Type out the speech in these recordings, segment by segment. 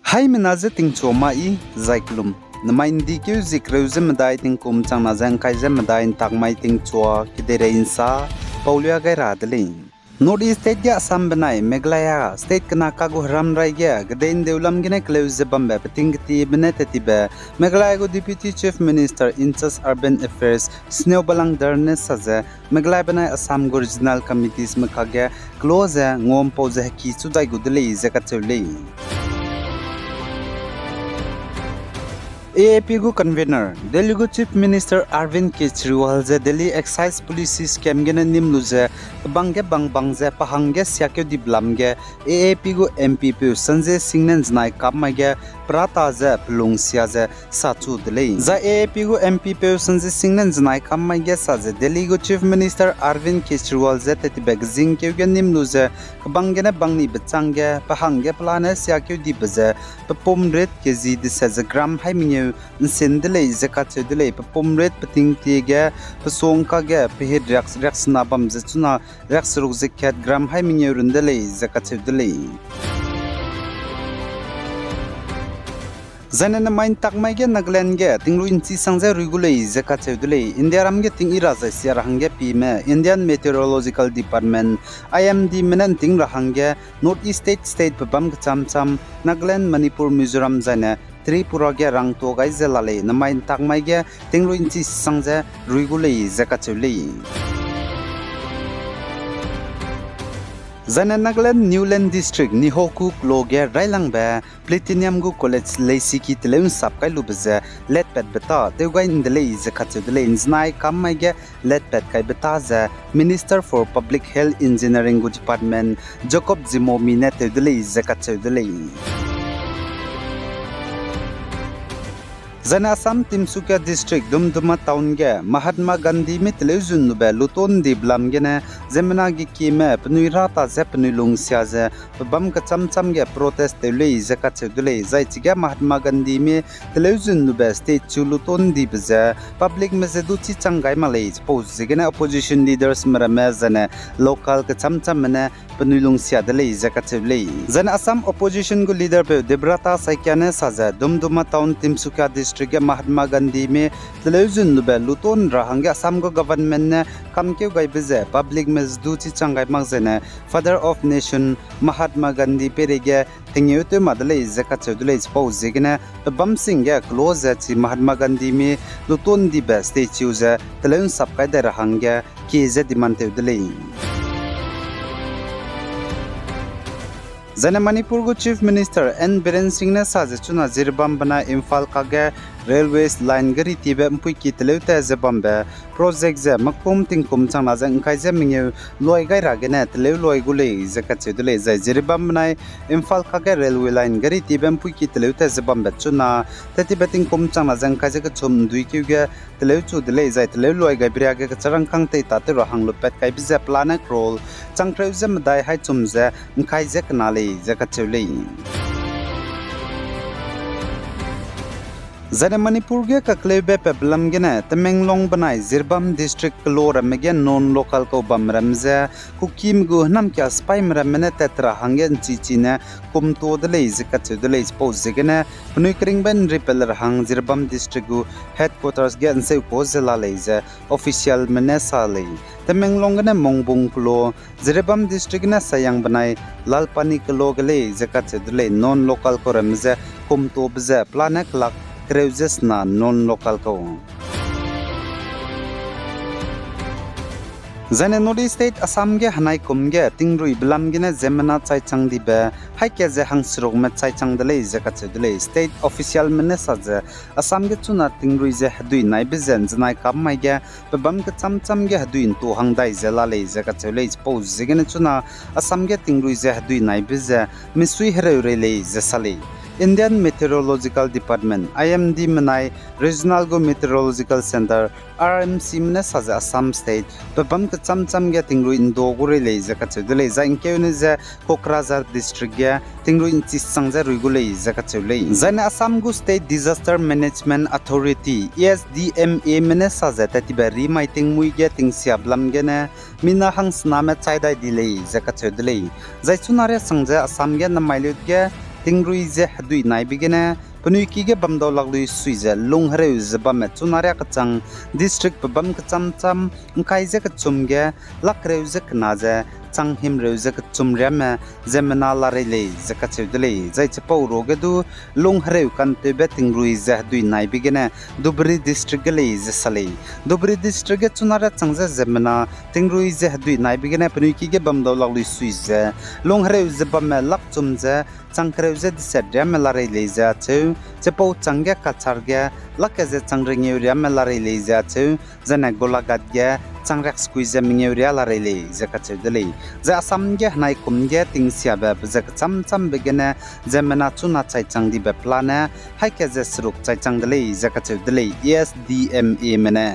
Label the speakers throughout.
Speaker 1: Hai menaze ting choma I zaiklum nama indi kyu zikreuze medai ting kum chang na jang kai je medai takmai ting chua kidere insa paulia gai radling North East State ya Assam benai Meghalaya State kana kagu ram rai ya gdein deulam gine kleuze bambe peting ti benete tibe Meghalaya go Deputy Chief Minister in charge Urban Affairs Sneo Balang Darne saze Meghalaya benai Assam go Regional Committees makage close ngom pose ki chudai gudle zakachule AAP go convener Delhi go Chief Minister Arvind Kejriwal je Delhi Excise Police scam gena nimluze bangge bangje pahangge syakyo diblamge AAP go MPP Sanjay Singh nanjnai kapmage prata je plungsia je sachu dele za AAP go MPP Sanjay Singh nanjnai kapmage saje Delhi go Chief Minister Arvind Kejriwal je teti begzing kyo nimluze bangge na bangni bechangge pahangge plana syakyo dibze pom red kg dis gram haiming Sendele zakatedele pomret pating tiga pasongka ga pehid reaks nabam zuna reaks rugzekat gram haiming rundele zakatedele Zanana main takmai ge Nagaland ge tinglu inchi sangja regulate zakatedele India ram ge ting iraza siarhange pime Indian Meteorological Department IMD menan ting rahange North East State pabam chamcham Nagaland Manipur Mizoram zana Tripura ge rang to gai zelale namain takmai ge tinglu inchi sangja regulate zakatule Zana Nagaland Newland District Nihoku Kloge Railangba Platinum Gu College Leisiki Teleun Sapkai Lubze Let Pet Beta Teugai in the Lay Zakatule Inznai Kamage Let Pet Kai Betaza Minister for Public Health Engineering Department Jacob Zimo Minete Dele Zakatule Zana Assam Timsukia District Dumduma Town ge Mahatma Gandhi Mitlezun Nube Luton di Blamgene Zemana gi kime Pnuirata Zepnulung Siaze Bam Kacham ge protest Tele Zakatule Zaitiga Mahatma Gandhi me Telezun Nube State Chuluton di Bze Public Meseduchi Changai Malay Pose Zigana opposition leaders Maramezane local Kachamne Pnulung Siadele Zakatule Zana Assam opposition go leader pe Debrata Saikyane Saza Dumduma Town Timsukia District Mahatma Gandhi me television nube luton rahanga Assam government ne kamkeu gai beze public mesduchi changai magzene father of nation Mahatma Gandhi perege thingyote madale zakachudule spouse zigna bam singya close chi Mahatma Gandhi me luton di best statue ze television sabkai da rahanga keze dimante dele Zana Manipur go Chief Minister N. Biren Singh ne sajechuna zirbam bana Imphal kage railways line gari tibe mpui ki teleuta zebambe project ze makum tingkum changna jang kai je mingeu loi gai ragene teleu loi gule zakachedule zai zirbam bana Imphal kage railway line gari tibe mpui ki teleuta zebambe chuna teti beting kum changna jang kai je chum dui kyuge teleu chu dele zai teleu loi gai briage charang kang te ta te rohang lupet kai bize plana krol changtreu je mdai hai chumje kai je kanale zakachule Zana Manipur ge kaklebe peblam gene Tamenglong banai Zirbam district klora mege non local ko bamramze kukim go nam kya spy mramene tetra hangen chichine kumto dele zakachudele pose gene pnuikring ben repeller hang Zirbam district go headquarters ge anse ko zelale official menesale Tamenglong gene mongbung klo Zirbam district na sayang banai lalpani klo gele zakachudele non local ko ramze kumto bze planek lak Kreuses na non-local ko. Zane North East State Assam ge hanai kumge tingrui blam gene zemana chai chang dibe haike je hangsrok me chai chang dele zakachedele state official menesa je Assam ge chuna tingrui je hadui nai bizen janai kamai ge bam ke chamcham ge haduin to hangdai je lale zakachele pose jegene chuna Assam ge tingrui je hadui nai bize misui herele je sale Indian Meteorological Department IMD Manai Regional Go Meteorological Center RMC Mne Saza Assam State Babam ke chamcham ge tingru indo gore le zakachule za inkene za Kokrajhar district ge tingru in chisangja ruigule zakachule Zana Assam Go State Disaster Management Authority ESDMA Mne Saza tatibari maiting mui ge tingsia blam ge na mina hangsna me chaidai dile zakachule zaichunare sangja Assam ge na mailut ge tingrui je hadui nai bigene punui ki ge bamdo laglui suize lungreu zbam chunaria kachang district babam kacham cham ngkai je kachum ge lakreu je knaje chang him reu je kachum rem zemna larele je kachudele jai chapau rogedu lungreu kan te be tingrui je hadui nai bigene dubri district gele je sale dubri district ge chunaria changje zemna tingrui je hadui nai bigene punui ki ge bamdo laglui suize lungreu zbam lakchum je changkreu je disedrem larele je chu chepau changge kacharge lakaje changringe uriam larele je chu jana golagatge changrek squeeze mingeuria larele je kachedele je asam ge nai kumge tingsia ba je cham cham begene zemena chuna chai changdi be plana haike je sruk chai changdele je kachedele SDMA mena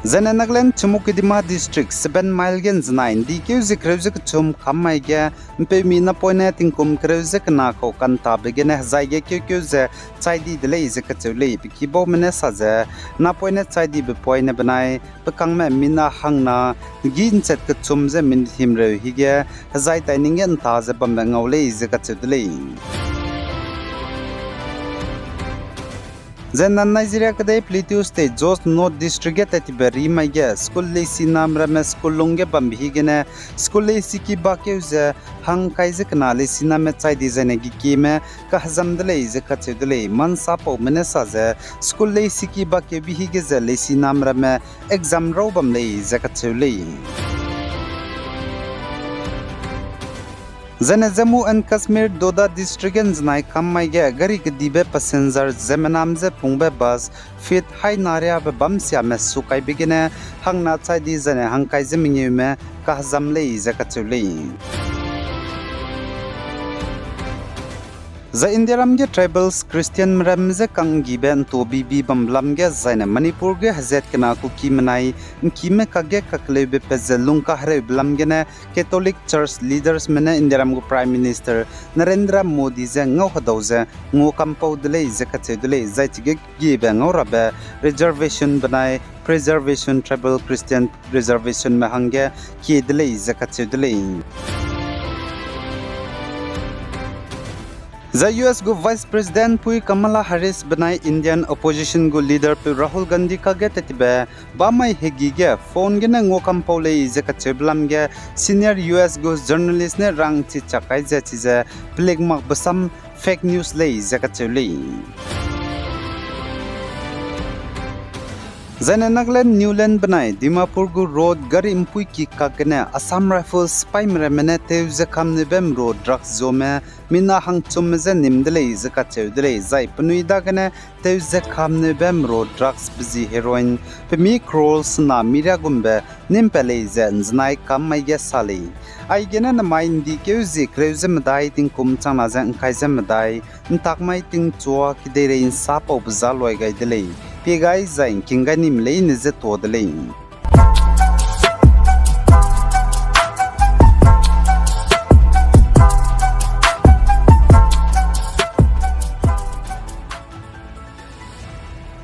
Speaker 1: Zene Nagaland Chumukidima District 7 mile gen znain di kyuzi kreuzik chum khammai ge mpe mina poine tingkum kreuzik na ko kan ta begene zaige kyuze chaidi dele izek chule bikibo mene saje na poine chaidi be poine banai bekang me mina hangna gin chet ke chum je min himre hige zai tainingen ta je bam ngawle izek chudle Zena Nigeria kadai Plateau State Jos North District at Tiberi Maya School Lesi Namrame School Lunge Bambigene School Lesi ki Bakeuze Hang Kaizik Nali Siname Chai Dizanegi Kime Kahzam Dele Zekatudele Mansapo Menesaze School Lesi ki Bake Bihigeze Lesi Namrame Exam Robam Le Zekatuli Zene Jammu and Kashmir Doda District nai kammai ge gari dibe passenger zemenamze pungbe bus fit hai naria be bamsia me sukai bigene hangna chai di zene hangkai zemingi me kahzam le zakachuli The Indiaram ge tribals Christian Ramze kang giben to bibi bamblam ge zaina Manipur ge hazet kana ku kimanai kime kage kaklebe pezelung ka hre blam ge ne Catholic Church leaders mena Indiaram go Prime Minister Narendra Modi ze ngau khadauze ngo kampau dele zakate dele zaitige gibe ngau rabe reservation banai preservation tribal Christian reservation me hange ki dele zakate dele The US go Vice President Pui Kamala Harris banai Indian opposition go leader Pu Rahul Gandhi ka ge tetibe bamai hegi ge phone ge na ngokam paule izeka cheblam ge senior US go journalist ne rang chi chakai je chize plegmak basam fake news le izeka cheli Zene Nagaland Newland banai Dimapur go road gari impui ki kagene Assam Rifles spy mremene teuze kamne bem road drugs zome mina hang chumze nimdele izaka chewdele zai punui dagane teuze kamne bem road drugs busy heroin pemi crawls na mira gumbe nimpele zen znai kammai ge sali ai gena na main di keuze kreuze mdai ting kum chana zen kaize mdai ntakmai ting chua kidere in sapo bzaloi gaidele Pigai zain kinganim lei nize todele